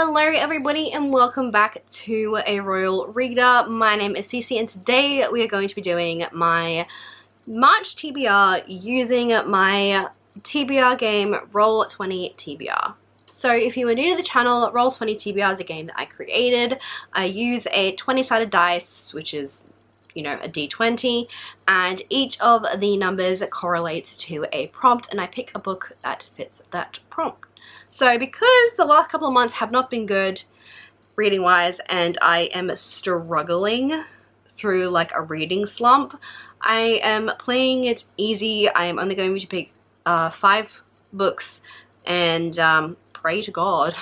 Hello everybody and welcome back to A Royal Reader. My name is Cece and today we are going to be doing my March TBR using my TBR game Roll20 TBR. So if you are new to the channel, Roll20 TBR is a game that I created. I use a 20-sided dice, which is, you know, a D20, and each of the numbers correlates to a prompt, and I pick a book that fits that prompt. So because the last couple of months have not been good reading wise and I am struggling through like a reading slump, I am playing it easy. I am only going to pick 5 books and pray to God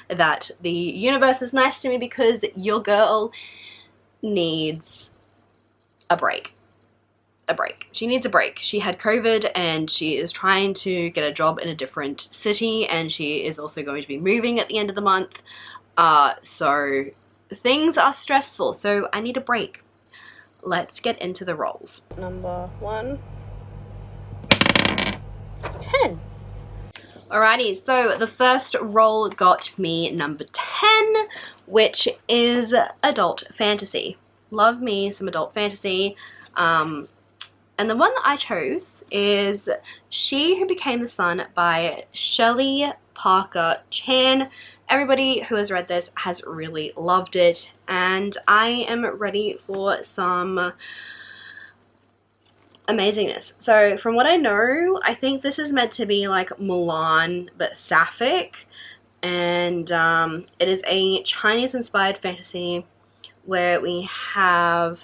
that the universe is nice to me because your girl needs a break. She needs a break. She had COVID and she is trying to get a job in a different city, and she is also going to be moving at the end of the month. So things are stressful, so I need a break. Let's get into the rolls. Number 1. 10. Alrighty, so the first roll got me number 10, which is adult fantasy. Love me some adult fantasy. And the one that I chose is She Who Became the Sun by Shelley Parker Chan. Everybody who has read this has really loved it, and I am ready for some amazingness. So from what I know, I think this is meant to be like Mulan but sapphic, and it is a Chinese inspired fantasy where we have...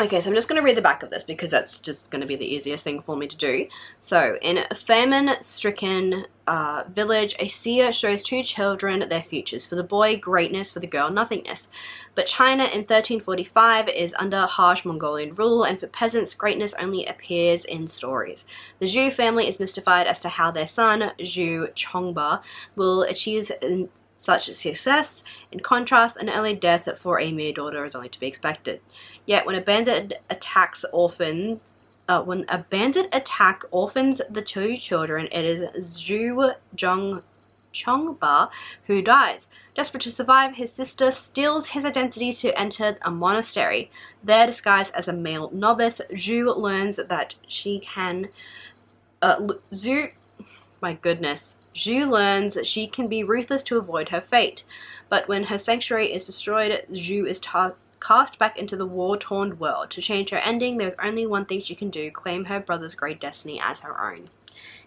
Okay, so I'm just going to read the back of this because that's just going to be the easiest thing for me to do. So, in a famine-stricken village, a seer shows 2 children their futures. For the boy, greatness, for the girl, nothingness. But China in 1345 is under harsh Mongolian rule, and for peasants, greatness only appears in stories. The Zhu family is mystified as to how their son, Zhu Chongba, will achieve such success. In contrast, an early death for a mere daughter is only to be expected. Yet when a bandit attack orphans the 2 children, it is Zhu Chongba who dies. Desperate to survive, his sister steals his identity to enter a monastery. There, disguised as a male novice, Zhu learns that she can... Zhu learns that she can be ruthless to avoid her fate. But when her sanctuary is destroyed, Zhu is cast back into the war-torn world. To change her ending, there's only one thing she can do: claim her brother's great destiny as her own.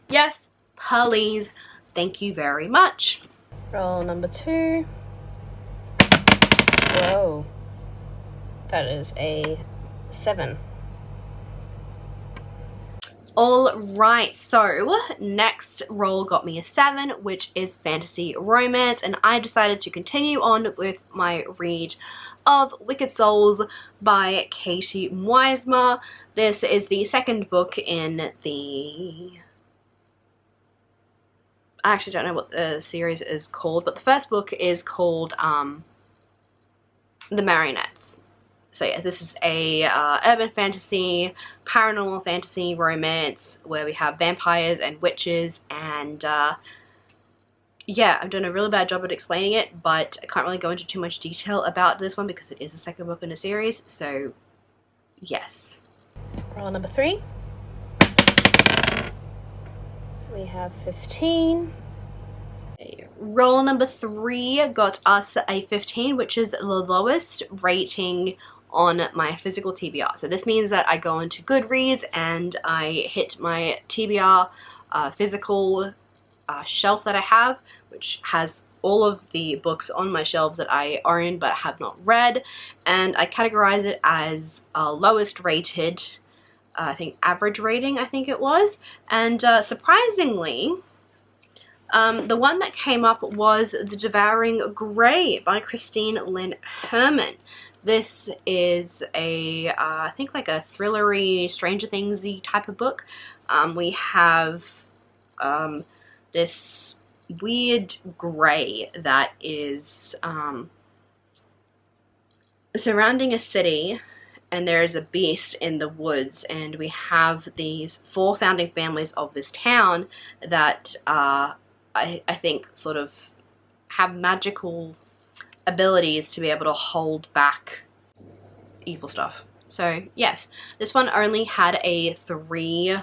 Yes, please. Thank you very much. Roll number 2. Whoa. That is a 7. Alright, so next roll got me a 7, which is fantasy romance, and I decided to continue on with my read of Wicked Souls by Katie Wismer. This is the second book in the... I actually don't know what the series is called, but the first book is called The Marionettes. So yeah, this is a urban fantasy, paranormal fantasy romance where we have vampires and witches, and yeah, I'm doing a really bad job at explaining it, but I can't really go into too much detail about this one because it is the second book in a series, so yes. Roll number 3. We have 15. Roll number 3 got us a 15, which is the lowest rating on my physical TBR. So this means that I go into Goodreads and I hit my TBR physical shelf that I have, which has all of the books on my shelves that I own but have not read, and I categorize it as lowest rated, I think average rating I think it was, and surprisingly the one that came up was The Devouring Grey by Christina Lynn Herman. This is a, I think like a thrillery, Stranger Things-y type of book. We have this weird grey that is surrounding a city, and there's a beast in the woods, and we have these 4 founding families of this town that I think sort of have magical abilities to be able to hold back evil stuff. So yes, this one only had a 3,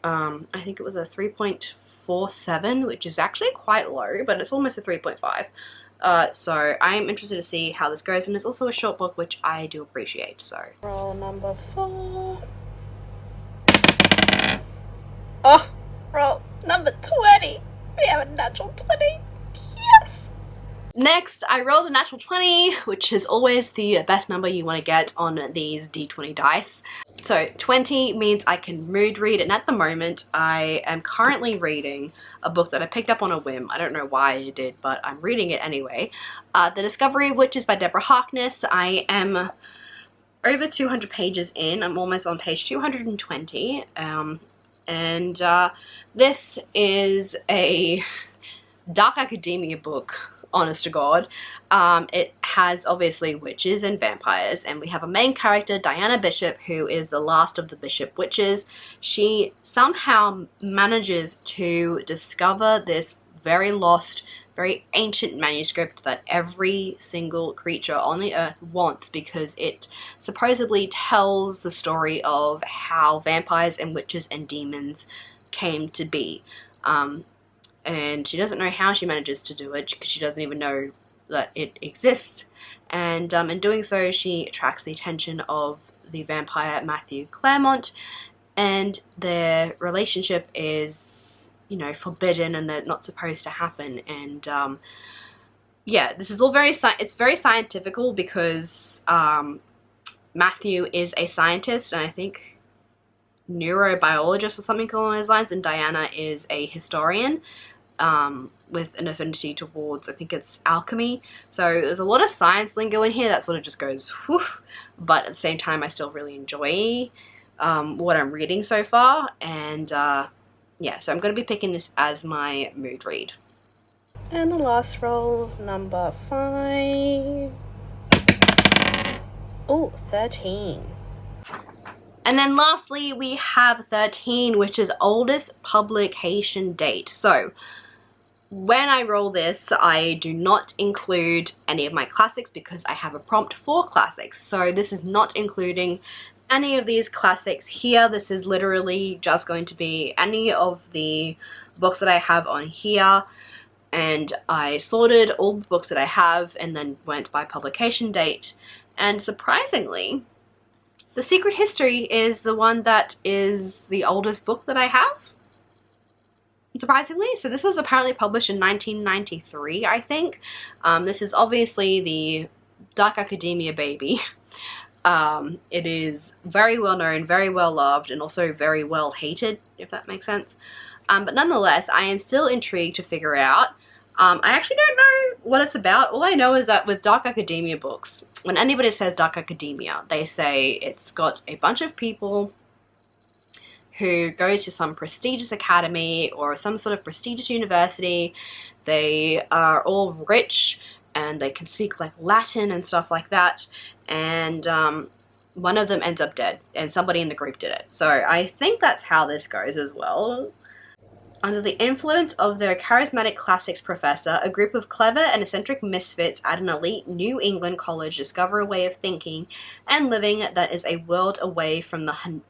I think it was a 3.47, which is actually quite low, but it's almost a 3.5. So I'm interested to see how this goes, and it's also a short book, which I do appreciate. So roll number 4. Oh, roll number 20. We have a natural 20. Yes! Next, I rolled a natural 20, which is always the best number you want to get on these D20 dice. So 20 means I can mood read, and at the moment I am currently reading a book that I picked up on a whim. I don't know why I did, but I'm reading it anyway. The Discovery of Witches by Deborah Harkness. I am over 200 pages in. I'm almost on page 220. This is a dark academia book, honest to God. It has obviously witches and vampires, and we have a main character, Diana Bishop, who is the last of the Bishop witches. She somehow manages to discover this very lost, very ancient manuscript that every single creature on the earth wants, because it supposedly tells the story of how vampires and witches and demons came to be. And she doesn't know how she manages to do it, because she doesn't even know that it exists. And in doing so, she attracts the attention of the vampire Matthew Claremont, and their relationship is, you know, forbidden and they're not supposed to happen. And yeah, this is all very scientifical, because Matthew is a scientist, and I think neurobiologist or something along those lines, and Diana is a historian. With an affinity towards, I think it's alchemy. So there's a lot of science lingo in here that sort of just goes whew, but at the same time I still really enjoy what I'm reading so far. And yeah, so I'm going to be picking this as my mood read. And the last roll, number 5. Oh, 13. And then lastly we have 13, which is oldest publication date. So when I roll this, I do not include any of my classics, because I have a prompt for classics. So this is not including any of these classics here. This is literally just going to be any of the books that I have on here. And I sorted all the books that I have and then went by publication date. And surprisingly, The Secret History is the one that is the oldest book that I have. Surprisingly. So this was apparently published in 1993, I think. This is obviously the dark academia baby. It is very well known, very well loved, and also very well hated, if that makes sense. But nonetheless, I am still intrigued to figure out. I actually don't know what it's about. All I know is that with dark academia books, when anybody says dark academia, they say it's got a bunch of people who go to some prestigious academy or some sort of prestigious university. They are all rich and they can speak like Latin and stuff like that, and one of them ends up dead, and somebody in the group did it. So I think that's how this goes as well. Under the influence of their charismatic classics professor, a group of clever and eccentric misfits at an elite New England college discover a way of thinking and living that is a world away from the humdrum